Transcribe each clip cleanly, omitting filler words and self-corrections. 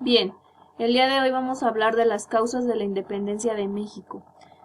Bien, el día de hoy vamos a hablar de las causas de la independencia de México.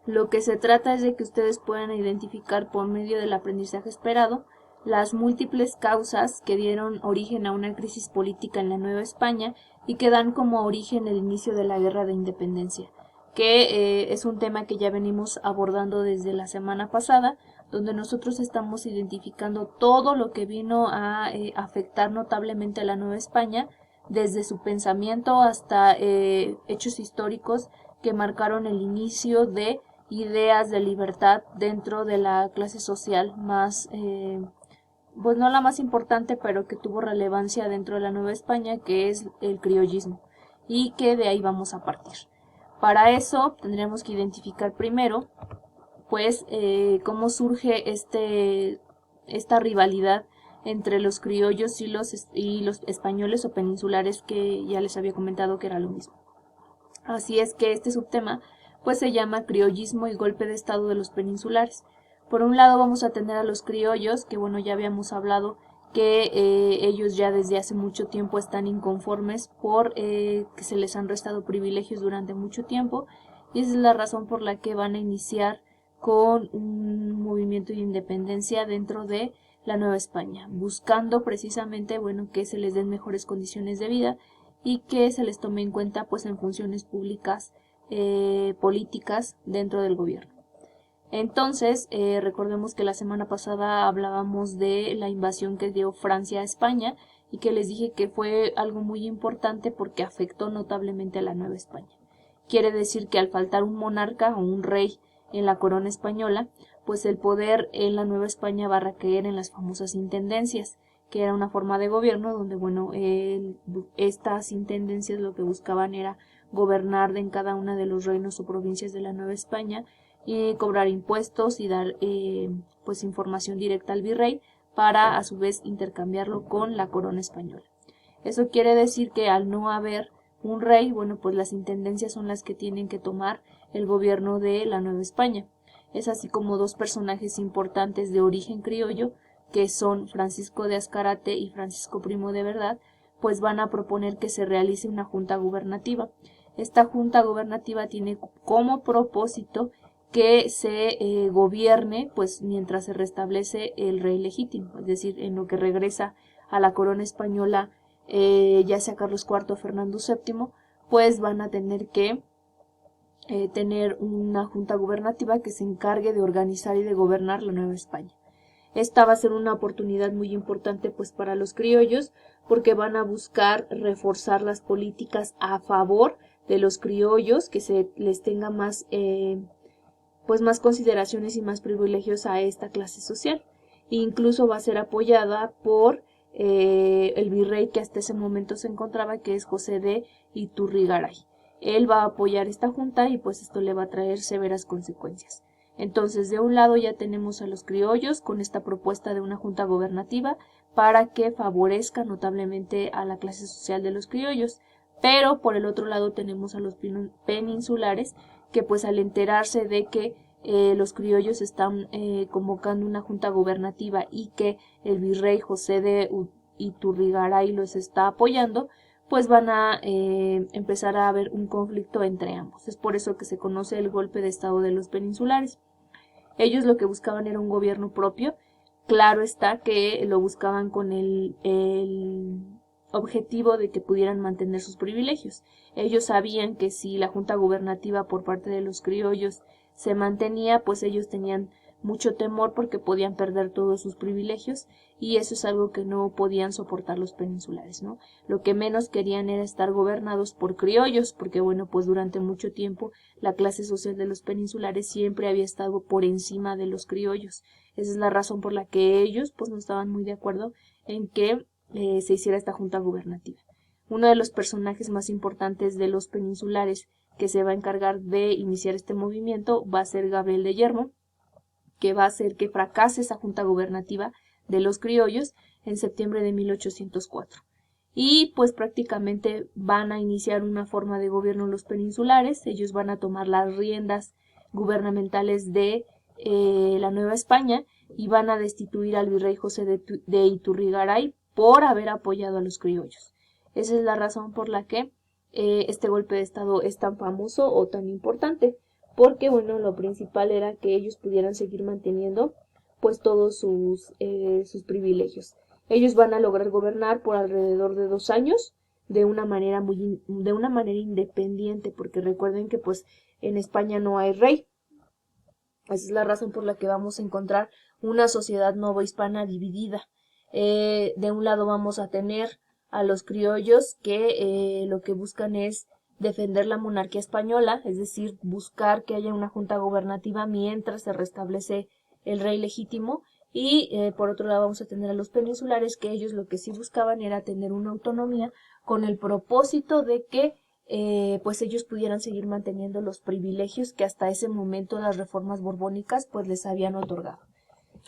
Lo que se trata es de que ustedes puedan identificar por medio del aprendizaje esperado las múltiples causas que dieron origen a una crisis política en la Nueva España y que dan como origen el inicio de la Guerra de Independencia, que es un tema que ya venimos abordando desde la semana pasada, donde nosotros estamos identificando todo lo que vino a afectar notablemente a la Nueva España, desde su pensamiento hasta hechos históricos que marcaron el inicio de ideas de libertad dentro de la clase social más, pues no la más importante, pero que tuvo relevancia dentro de la Nueva España, que es el criollismo, y que de ahí vamos a partir. Para eso tendremos que identificar primero, pues, cómo surge esta rivalidad entre los criollos y los españoles o peninsulares, que ya les había comentado que era lo mismo. Así es que este subtema pues se llama criollismo y golpe de estado de los peninsulares. Por un lado vamos a tener a los criollos, que bueno, ya habíamos hablado que ellos ya desde hace mucho tiempo están inconformes por que se les han restado privilegios durante mucho tiempo, y esa es la razón por la que van a iniciar con un movimiento de independencia dentro de la Nueva España, buscando precisamente, bueno, que se les den mejores condiciones de vida y que se les tome en cuenta pues en funciones públicas políticas dentro del gobierno. Entonces, recordemos que la semana pasada hablábamos de la invasión que dio Francia a España y que les dije que fue algo muy importante porque afectó notablemente a la Nueva España. Quiere decir que al faltar un monarca o un rey en la corona española, pues el poder en la Nueva España va a recaer en las famosas intendencias, que era una forma de gobierno donde, bueno, estas intendencias lo que buscaban era gobernar en cada una de los reinos o provincias de la Nueva España y cobrar impuestos y dar pues información directa al virrey para a su vez intercambiarlo con la corona española. Eso quiere decir que al no haber un rey, bueno, pues las intendencias son las que tienen que tomar el gobierno de la Nueva España. Es así como dos personajes importantes de origen criollo, que son Francisco de Azcárate y Francisco Primo de Verdad, pues van a proponer que se realice una junta gubernativa. Esta junta gubernativa tiene como propósito que se gobierne pues mientras se restablece el rey legítimo, es decir, en lo que regresa a la corona española, ya sea Carlos IV o Fernando VII, pues van a tener que tener una junta gubernativa que se encargue de organizar y de gobernar la Nueva España. Esta va a ser una oportunidad muy importante pues para los criollos, porque van a buscar reforzar las políticas a favor de los criollos, que se les tenga más pues más consideraciones y más privilegios a esta clase social. E incluso va a ser apoyada por el virrey que hasta ese momento se encontraba, que es José de Iturrigaray. Él va a apoyar esta junta y pues esto le va a traer severas consecuencias. Entonces, de un lado ya tenemos a los criollos con esta propuesta de una junta gobernativa para que favorezca notablemente a la clase social de los criollos, pero por el otro lado tenemos a los peninsulares que pues al enterarse de que los criollos están convocando una junta gubernativa y que el virrey José de Iturrigaray los está apoyando, pues van a empezar a haber un conflicto entre ambos. Es por eso que se conoce el golpe de estado de los peninsulares. Ellos lo que buscaban era un gobierno propio. Claro está que lo buscaban con el objetivo de que pudieran mantener sus privilegios. Ellos sabían que si la junta gubernativa por parte de los criollos se mantenía, pues ellos tenían mucho temor porque podían perder todos sus privilegios, y eso es algo que no podían soportar los peninsulares, ¿no? Lo que menos querían era estar gobernados por criollos, porque bueno, pues durante mucho tiempo la clase social de los peninsulares siempre había estado por encima de los criollos. Esa es la razón por la que ellos pues no estaban muy de acuerdo en que se hiciera esta junta gubernativa. Uno de los personajes más importantes de los peninsulares que se va a encargar de iniciar este movimiento va a ser Gabriel de Yermo, que va a hacer que fracase esa junta gubernativa de los criollos en septiembre de 1804. Y pues prácticamente van a iniciar una forma de gobierno los peninsulares. Ellos van a tomar las riendas gubernamentales de la Nueva España y van a destituir al virrey José de Iturrigaray por haber apoyado a los criollos. Esa es la razón por la que este golpe de estado es tan famoso o tan importante, porque bueno, lo principal era que ellos pudieran seguir manteniendo pues todos sus privilegios. Ellos van a lograr gobernar por alrededor de 2 años de una manera de una manera independiente, porque recuerden que pues en España no hay rey. Esa es la razón por la que vamos a encontrar una sociedad novohispana dividida. De un lado vamos a tener a los criollos que lo que buscan es defender la monarquía española, es decir, buscar que haya una junta gubernativa mientras se restablece el rey legítimo, y por otro lado vamos a tener a los peninsulares, que ellos lo que sí buscaban era tener una autonomía con el propósito de que pues ellos pudieran seguir manteniendo los privilegios que hasta ese momento las reformas borbónicas pues les habían otorgado.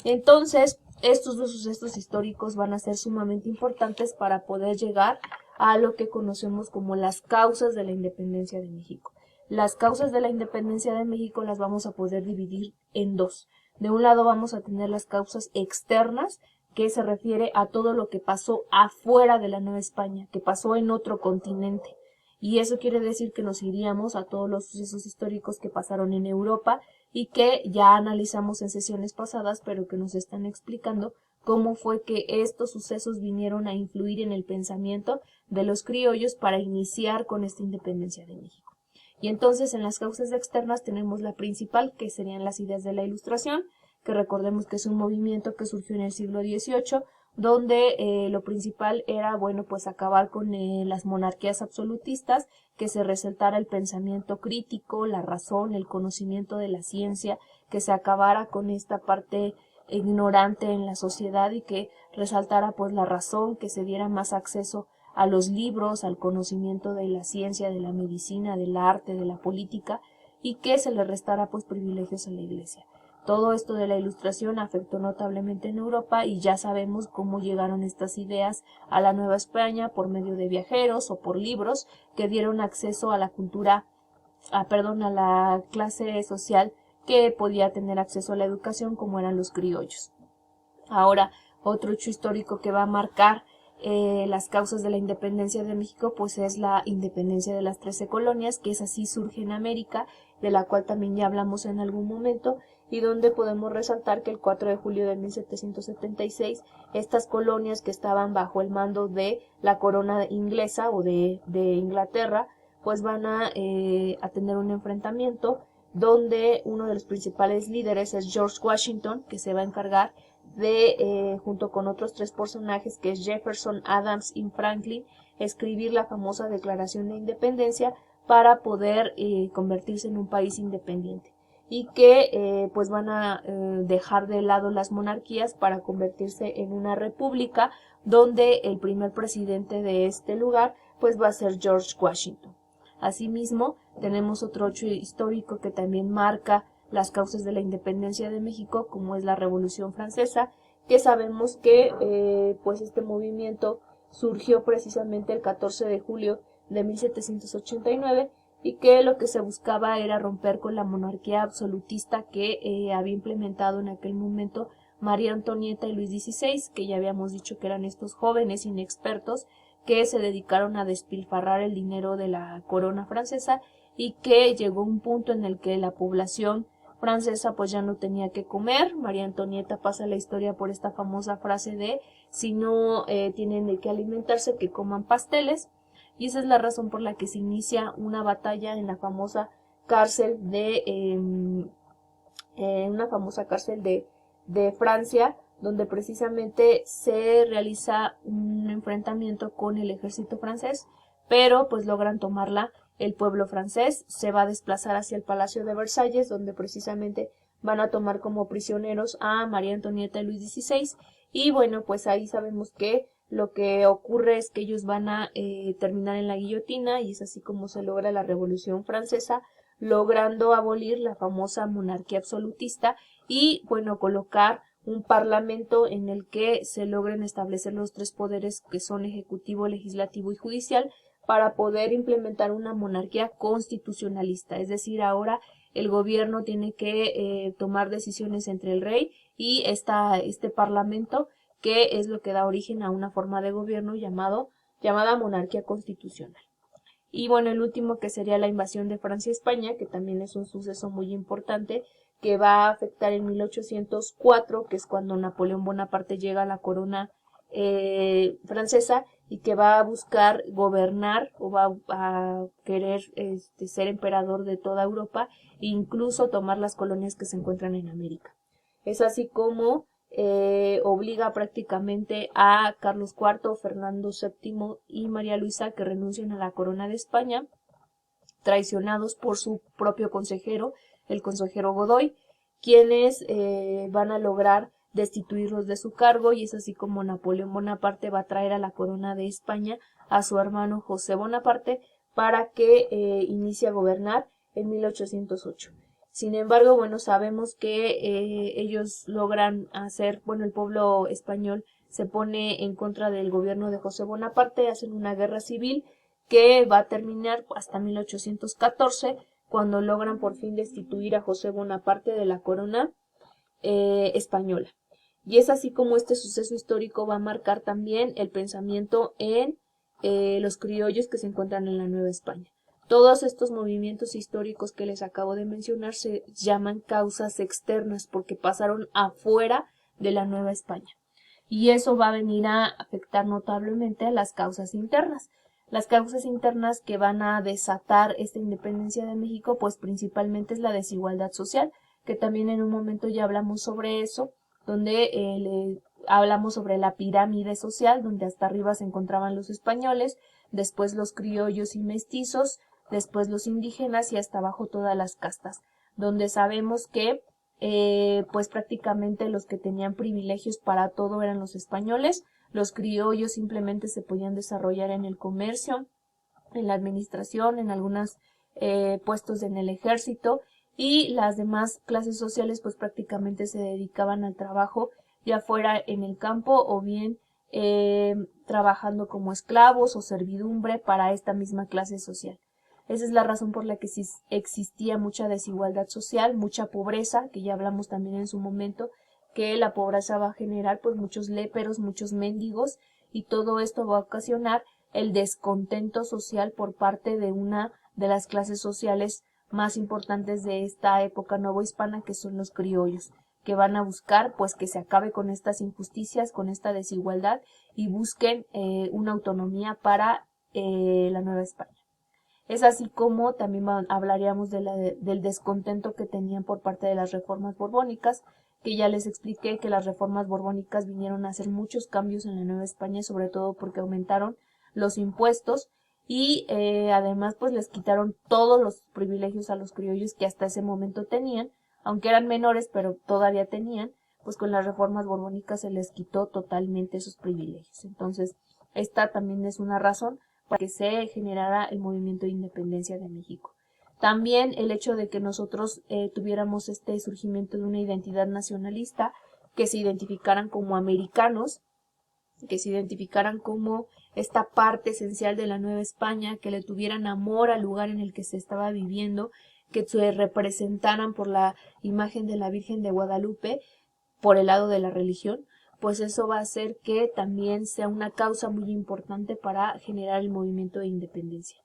Entonces, estos dos sucesos históricos van a ser sumamente importantes para poder llegar a lo que conocemos como las causas de la independencia de México. Las causas de la independencia de México las vamos a poder dividir en dos. De un lado vamos a tener las causas externas, que se refiere a todo lo que pasó afuera de la Nueva España, que pasó en otro continente. Y eso quiere decir que nos iríamos a todos los sucesos históricos que pasaron en Europa y que ya analizamos en sesiones pasadas, pero que nos están explicando cómo fue que estos sucesos vinieron a influir en el pensamiento de los criollos para iniciar con esta independencia de México. Y entonces en las causas externas tenemos la principal, que serían las ideas de la Ilustración, que recordemos que es un movimiento que surgió en el siglo XVIII, donde lo principal era, bueno, pues acabar con las monarquías absolutistas, que se resaltara el pensamiento crítico, la razón, el conocimiento de la ciencia, que se acabara con esta parte ignorante en la sociedad y que resaltara pues la razón, que se diera más acceso a los libros, al conocimiento de la ciencia, de la medicina, del arte, de la política, y que se le restara pues privilegios a la Iglesia. Todo esto de la Ilustración afectó notablemente en Europa y ya sabemos cómo llegaron estas ideas a la Nueva España por medio de viajeros o por libros que dieron acceso a la cultura, a la clase social que podía tener acceso a la educación, como eran los criollos. Ahora, otro hecho histórico que va a marcar las causas de la independencia de México, pues es la independencia de las 13 colonias, que es así surge en América, de la cual también ya hablamos en algún momento, y donde podemos resaltar que el 4 de julio de 1776 estas colonias que estaban bajo el mando de la corona inglesa o de Inglaterra, pues van a tener un enfrentamiento donde uno de los principales líderes es George Washington, que se va a encargar de, junto con otros 3 personajes, que es Jefferson, Adams y Franklin, escribir la famosa Declaración de Independencia para poder convertirse en un país independiente, y que pues van a dejar de lado las monarquías para convertirse en una república, donde el primer presidente de este lugar pues va a ser George Washington. Asimismo, tenemos otro hecho histórico que también marca las causas de la independencia de México, como es la Revolución Francesa, que sabemos que pues este movimiento surgió precisamente el 14 de julio de 1789 y que lo que se buscaba era romper con la monarquía absolutista que había implementado en aquel momento María Antonieta y Luis XVI, que ya habíamos dicho que eran estos jóvenes inexpertos que se dedicaron a despilfarrar el dinero de la corona francesa, y que llegó un punto en el que la población francesa pues ya no tenía que comer. María Antonieta pasa la historia por esta famosa frase de si no tienen de qué alimentarse, que coman pasteles, y esa es la razón por la que se inicia una batalla en la famosa cárcel de Francia, donde precisamente se realiza un enfrentamiento con el ejército francés, pero pues logran tomarla. El pueblo francés se va a desplazar hacia el Palacio de Versalles, donde precisamente van a tomar como prisioneros a María Antonieta y Luis XVI, y bueno, pues ahí sabemos que lo que ocurre es que ellos van a terminar en la guillotina, y es así como se logra la Revolución Francesa, logrando abolir la famosa monarquía absolutista y, bueno, colocar un parlamento en el que se logren establecer los 3 poderes que son ejecutivo, legislativo y judicial, para poder implementar una monarquía constitucionalista. Es decir, ahora el gobierno tiene que tomar decisiones entre el rey y este parlamento, que es lo que da origen a una forma de gobierno llamada monarquía constitucional. Y bueno, el último que sería la invasión de Francia a España, que también es un suceso muy importante, que va a afectar en 1804, que es cuando Napoleón Bonaparte llega a la corona francesa y que va a buscar gobernar o va a querer ser emperador de toda Europa e incluso tomar las colonias que se encuentran en América. Es así como obliga prácticamente a Carlos IV, Fernando VII y María Luisa que renuncien a la corona de España, traicionados por su propio consejero, el consejero Godoy, quienes van a lograr destituirlos de su cargo, y es así como Napoleón Bonaparte va a traer a la corona de España a su hermano José Bonaparte para que inicie a gobernar en 1808. Sin embargo, bueno, sabemos que ellos logran hacer, bueno, el pueblo español se pone en contra del gobierno de José Bonaparte, hacen una guerra civil que va a terminar hasta 1814, cuando logran por fin destituir a José Bonaparte de la corona española. Y es así como este suceso histórico va a marcar también el pensamiento en los criollos que se encuentran en la Nueva España. Todos estos movimientos históricos que les acabo de mencionar se llaman causas externas porque pasaron afuera de la Nueva España. Y eso va a venir a afectar notablemente a las causas internas. Las causas internas que van a desatar esta independencia de México, pues principalmente es la desigualdad social, que también en un momento ya hablamos sobre eso, donde hablamos sobre la pirámide social, donde hasta arriba se encontraban los españoles, después los criollos y mestizos, después los indígenas y hasta abajo todas las castas, donde sabemos que pues prácticamente los que tenían privilegios para todo eran los españoles, los criollos simplemente se podían desarrollar en el comercio, en la administración, en algunos puestos en el ejército, y las demás clases sociales pues prácticamente se dedicaban al trabajo, ya fuera en el campo o bien trabajando como esclavos o servidumbre para esta misma clase social. Esa es la razón por la que existía mucha desigualdad social, mucha pobreza, que ya hablamos también en su momento, que la pobreza va a generar pues muchos léperos, muchos mendigos, y todo esto va a ocasionar el descontento social por parte de una de las clases sociales más importantes de esta época novohispana, que son los criollos, que van a buscar pues que se acabe con estas injusticias, con esta desigualdad, y busquen una autonomía para la Nueva España. Es así como también hablaríamos del descontento que tenían por parte de las reformas borbónicas, que ya les expliqué que las reformas borbónicas vinieron a hacer muchos cambios en la Nueva España, sobre todo porque aumentaron los impuestos y además pues les quitaron todos los privilegios a los criollos que hasta ese momento tenían, aunque eran menores pero todavía tenían, pues con las reformas borbónicas se les quitó totalmente esos privilegios. Entonces, esta también es una razón para que se generara el movimiento de independencia de México. También el hecho de que nosotros tuviéramos este surgimiento de una identidad nacionalista, que se identificaran como americanos, que se identificaran como esta parte esencial de la Nueva España, que le tuvieran amor al lugar en el que se estaba viviendo, que se representaran por la imagen de la Virgen de Guadalupe, por el lado de la religión, pues eso va a hacer que también sea una causa muy importante para generar el movimiento de independencia.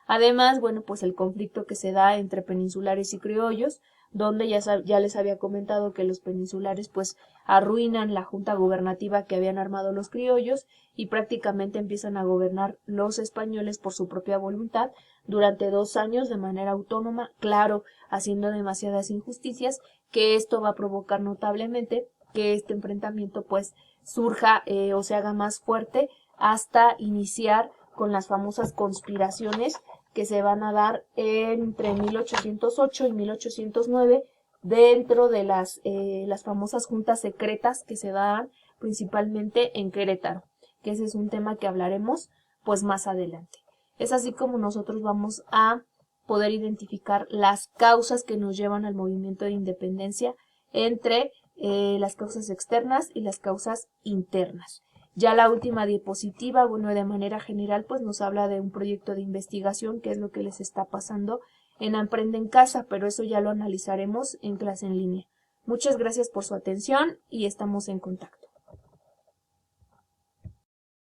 Además, bueno, pues el conflicto que se da entre peninsulares y criollos, donde ya les había comentado que los peninsulares pues arruinan la junta gubernativa que habían armado los criollos y prácticamente empiezan a gobernar los españoles por su propia voluntad durante 2 años de manera autónoma, claro, haciendo demasiadas injusticias, que esto va a provocar notablemente que este enfrentamiento pues surja o se haga más fuerte hasta iniciar con las famosas conspiraciones que se van a dar entre 1808 y 1809 dentro de las famosas juntas secretas que se dan principalmente en Querétaro, que ese es un tema que hablaremos pues más adelante. Es así como nosotros vamos a poder identificar las causas que nos llevan al movimiento de independencia entre las causas externas y las causas internas. Ya la última diapositiva, bueno, de manera general, pues nos habla de un proyecto de investigación, que es lo que les está pasando en Aprende en Casa, pero eso ya lo analizaremos en clase en línea. Muchas gracias por su atención y estamos en contacto.